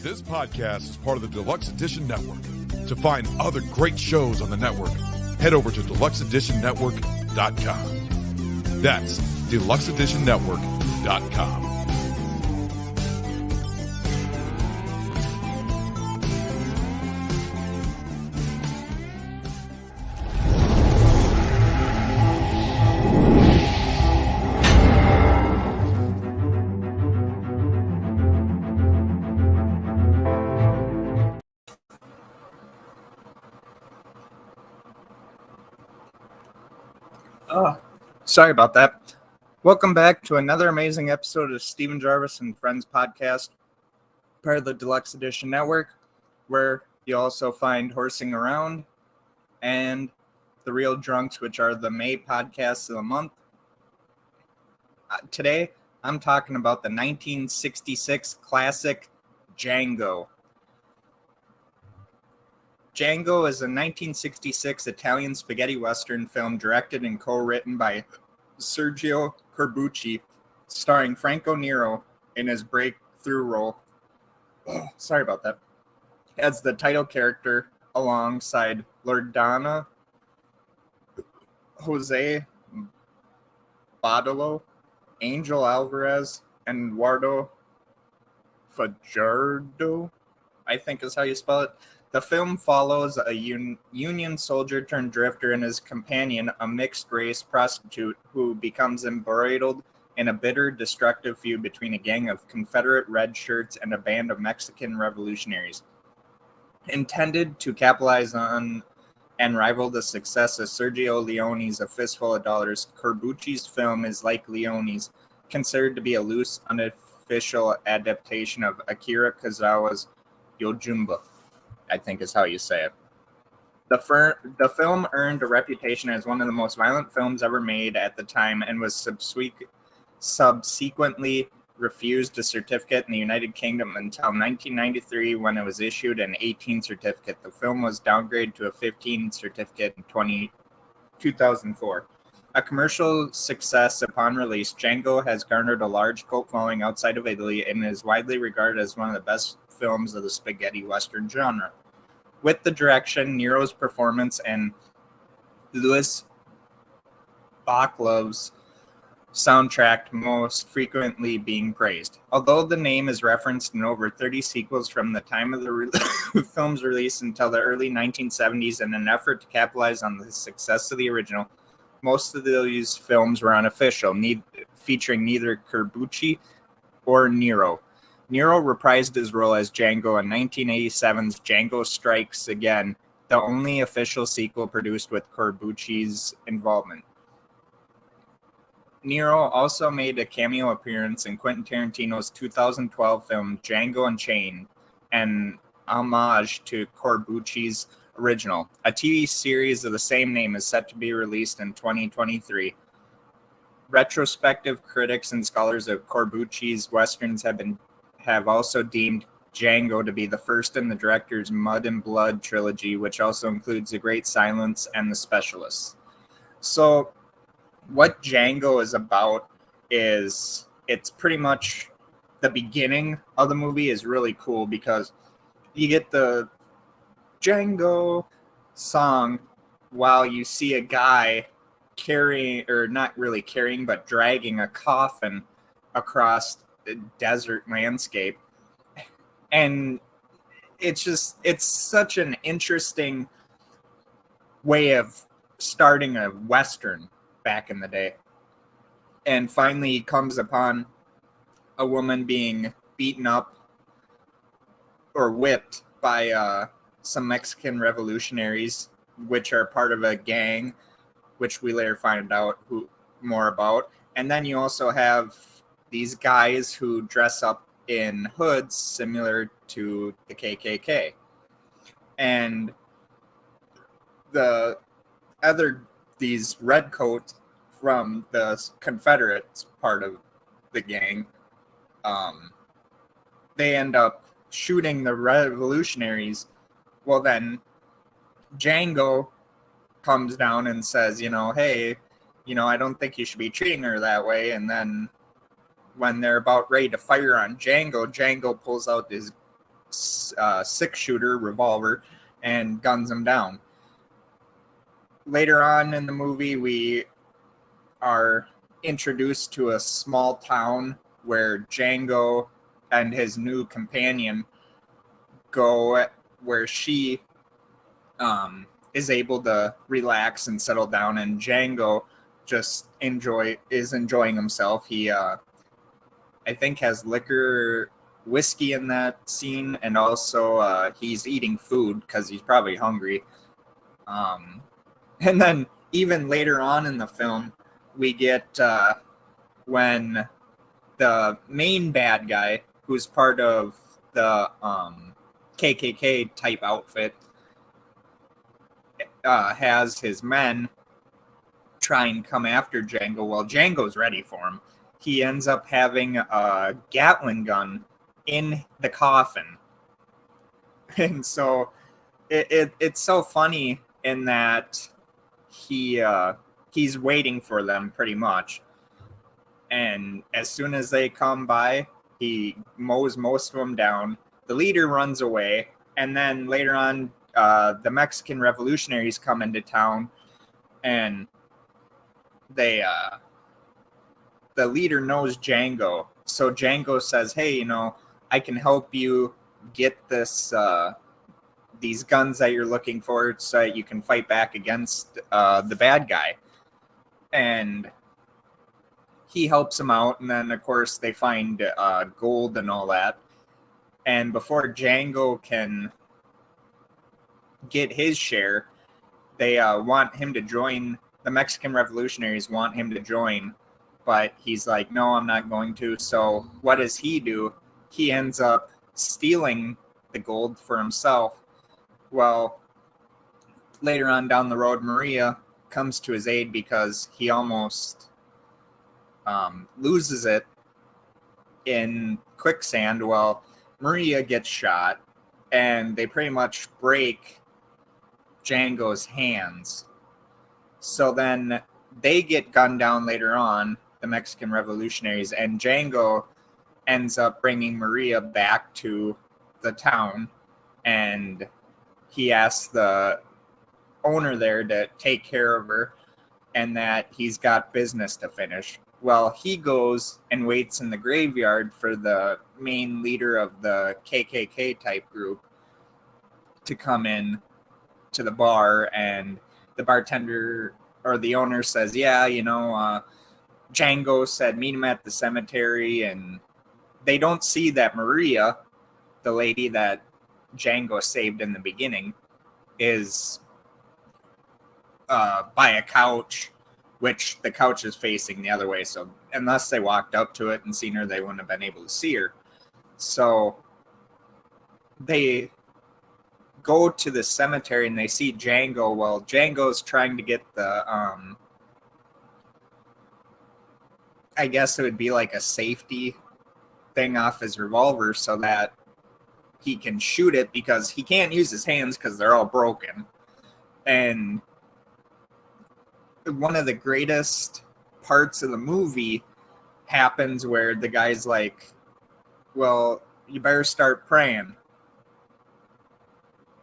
This podcast is part of the Deluxe Edition Network. To find other great shows on the network, head over to deluxeeditionnetwork.com. That's deluxeeditionnetwork.com. Sorry about that. Welcome back to another amazing episode of Steven Gervais and Friends podcast, part of the Deluxe Edition Network, where you also find Horsing Around and The Real Drunks, which are the May podcasts of the month. Today, I'm talking about the 1966 classic Django. Django is a 1966 Italian spaghetti western film directed and co-written by Sergio Corbucci, starring Franco Nero in his breakthrough role. Sorry about that. As the title character alongside Loredana, Jose Badalo, Angel Alvarez, and Eduardo Fajardo, I think is how you spell it. The film follows a Union soldier turned drifter and his companion, a mixed-race prostitute, who becomes embroiled in a bitter, destructive feud between a gang of Confederate red shirts and a band of Mexican revolutionaries. Intended to capitalize on and rival the success of Sergio Leone's A Fistful of Dollars, Corbucci's film is, like Leone's, considered to be a loose, unofficial adaptation of Akira Kurosawa's Yojimbo, I think is how you say it. The film earned a reputation as one of the most violent films ever made at the time and was subsequently refused a certificate in the United Kingdom until 1993 when it was issued an 18 certificate. The film was downgraded to a 15 certificate in 2004. A commercial success upon release, Django has garnered a large cult following outside of Italy and is widely regarded as one of the best films of the spaghetti western genre, with the direction, Nero's performance, and Louis Bacalau's soundtrack most frequently being praised. Although the name is referenced in over 30 sequels from the time of the film's release until the early 1970s in an effort to capitalize on the success of the original, most of these films were unofficial, featuring neither Corbucci or Nero. Nero reprised his role as Django in 1987's Django Strikes Again, the only official sequel produced with Corbucci's involvement. Nero also made a cameo appearance in Quentin Tarantino's 2012 film Django Unchained, an homage to Corbucci's original. A TV series of the same name is set to be released in 2023. Retrospective critics and scholars of Corbucci's westerns have also deemed Django to be the first in the director's Mud and Blood trilogy, which also includes The Great Silence and The Specialists. So what Django is about is, it's pretty much the beginning of the movie is really cool because you get the Django song while you see a guy carrying, or not really carrying, but dragging a coffin across the desert landscape. And it's such an interesting way of starting a Western back in the day. And finally he comes upon a woman being beaten up or whipped by some Mexican revolutionaries, which are part of a gang, which we later find out more about. And then you also have these guys who dress up in hoods similar to the KKK. And these redcoats from the Confederates part of the gang, they end up shooting the revolutionaries. Well, then Django comes down and says, hey, I don't think you should be treating her that way. And then when they're about ready to fire on Django, Django pulls out his six-shooter revolver and guns him down. Later on in the movie, we are introduced to a small town where Django and his new companion go, where she is able to relax and settle down, and Django just is enjoying himself. He I think has whiskey in that scene, and also he's eating food because he's probably hungry. And then even later on in the film, we get when the main bad guy, who's part of the KKK type outfit, has his men try and come after Django. Well, Django's ready for him. He ends up having a Gatling gun in the coffin. And so it's so funny in that he's waiting for them pretty much. And as soon as they come by, he mows most of them down. The leader runs away. And then later on, the Mexican revolutionaries come into town, and the leader knows Django. So Django says, hey, I can help you get these guns that you're looking for so that you can fight back against the bad guy. And he helps him out, and then, of course, they find gold and all that. And before Django can get his share, they want him to join. The Mexican revolutionaries want him to join, but he's like, no, I'm not going to. So what does he do? He ends up stealing the gold for himself. Well, later on down the road, Maria comes to his aid because he almost loses it in quicksand. Well, Maria gets shot, and they pretty much break Django's hands. So then they get gunned down later on, the Mexican revolutionaries, and Django ends up bringing Maria back to the town, and he asks the owner there to take care of her and that he's got business to finish. Well, he goes and waits in the graveyard for the main leader of the KKK type group to come in to the bar, and the bartender or the owner says, yeah, Django said meet him at the cemetery. And they don't see that Maria, the lady that Django saved in the beginning, is by a couch, which the couch is facing the other way. So unless they walked up to it and seen her, they wouldn't have been able to see her. So they go to the cemetery and they see Django. Well, Django's trying to get the I guess it would be like a safety thing off his revolver so that he can shoot it, because he can't use his hands because they're all broken. And one of the greatest parts of the movie happens where the guy's like, well, you better start praying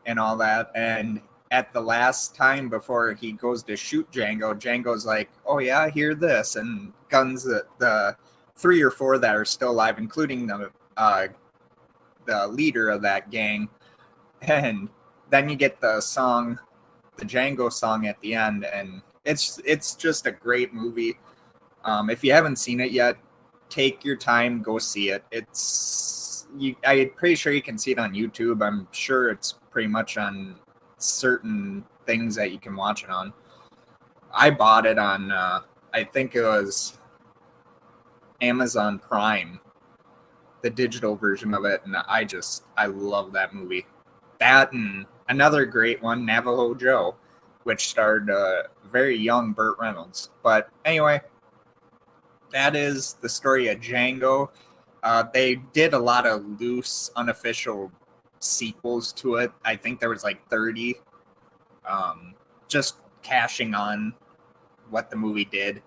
and all that. And at the last time before he goes to shoot Django, Django's like, oh yeah, I hear this, and guns the 3 or 4 that are still alive, including the leader of that gang. And then you get the song, the Django song at the end, and it's just a great movie. If you haven't seen it yet, take your time, go see it. I'm pretty sure you can see it on YouTube. I'm sure it's pretty much on certain things that you can watch it on. I bought it on, I think it was Amazon Prime, the digital version of it, and I love that movie. That and another great one, Navajo Joe, which starred very young Burt Reynolds. But anyway, that is the story of Django. They did a lot of loose, unofficial sequels to it. I think there was like 30, just cashing on what the movie did.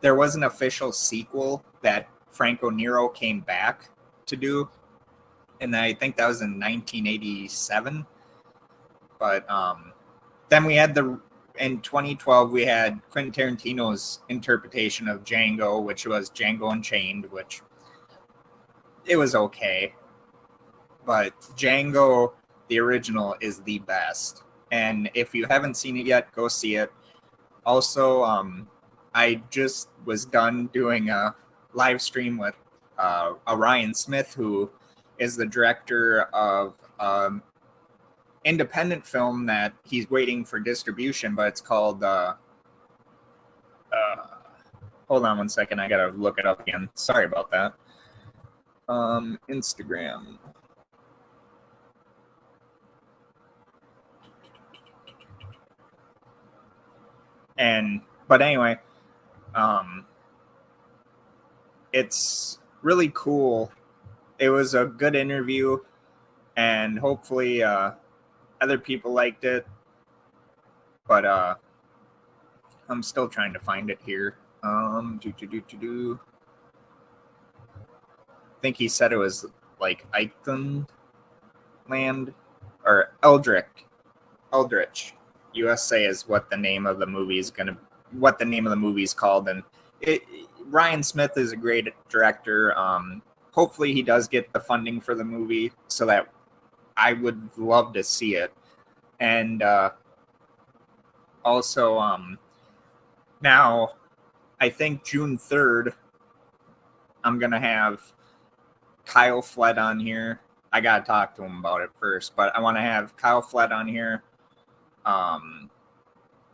There was an official sequel that Franco Nero came back to do, and I think that was in 1987. But then we had in 2012 we had Quentin Tarantino's interpretation of Django, which was Django Unchained, which it was okay. But Django, the original, is the best. And if you haven't seen it yet, go see it. Also, I just was done doing a live stream with Ryan Smith, who is the director of independent film that he's waiting for distribution, but it's called hold on one second, I gotta look it up again. Sorry about that. Instagram. But anyway, it's really cool. It was a good interview, and hopefully other people liked it. But I'm still trying to find it here. I think he said it was like Eichland Land or Eldritch, USA is what the name of the movie is called. And Ryan Smith is a great director. Hopefully he does get the funding for the movie so that I would love to see it. And also now I think June 3rd I'm gonna have Kyle Flett on here. I gotta talk to him about it first, but I want to have Kyle Flett on here.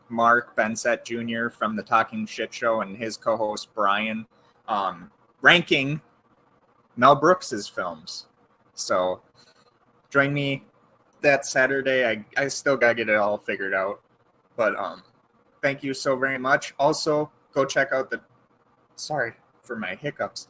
Mark Bensett Jr. from the Talking Shit Show and his co-host Brian, ranking Mel Brooks's films. So join me that Saturday. I still gotta get it all figured out, but thank you so very much. Also, go check out sorry for my hiccups.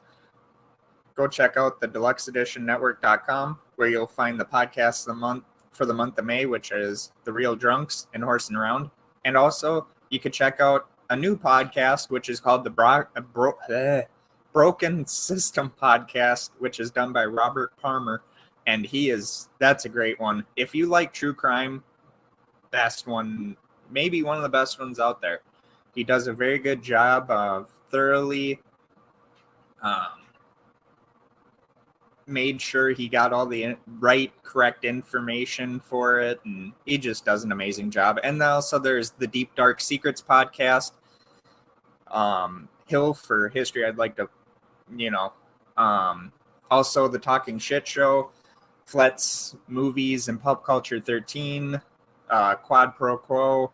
Go check out the deluxeeditionnetwork.com, where you'll find the podcast of the month for the month of May, which is The Real Drunks and Horsing Around. And also, you can check out a new podcast, which is called the Broken System Podcast, which is done by Robert Palmer. And that's a great one. If you like true crime, best one, maybe one of the best ones out there. He does a very good job of thoroughly made sure he got all the correct information for it, and he just does an amazing job. And also there's the Deep Dark Secrets podcast, Hill for History. I'd like to, also the Talking Shit Show, Flett's Movies and Pulp Culture 13, Quad Pro Quo,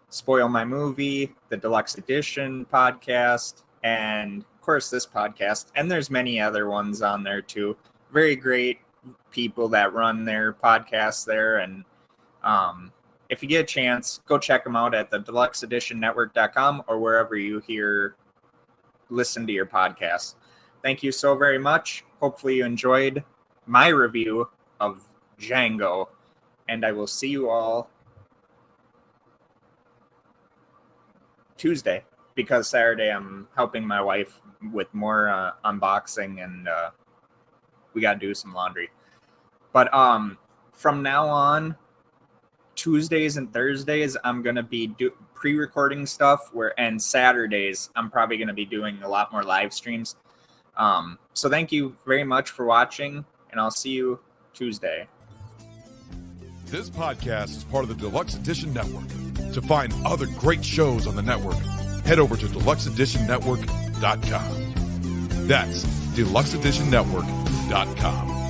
Spoil My Movie, the Deluxe Edition podcast, and of course this podcast. And there's many other ones on there too. Very great people that run their podcasts there. And if you get a chance, go check them out at the deluxeeditionnetwork.com or wherever you listen to your podcasts. Thank you so very much. Hopefully you enjoyed my review of Django, and I will see you all Tuesday, because Saturday I'm helping my wife with more unboxing, and we got to do some laundry. But from now on, Tuesdays and Thursdays, I'm going to be pre-recording stuff, and Saturdays, I'm probably going to be doing a lot more live streams. So thank you very much for watching, and I'll see you Tuesday. This podcast is part of the Deluxe Edition Network. To find other great shows on the network, head over to deluxeeditionnetwork.com. That's deluxeeditionnetwork.com.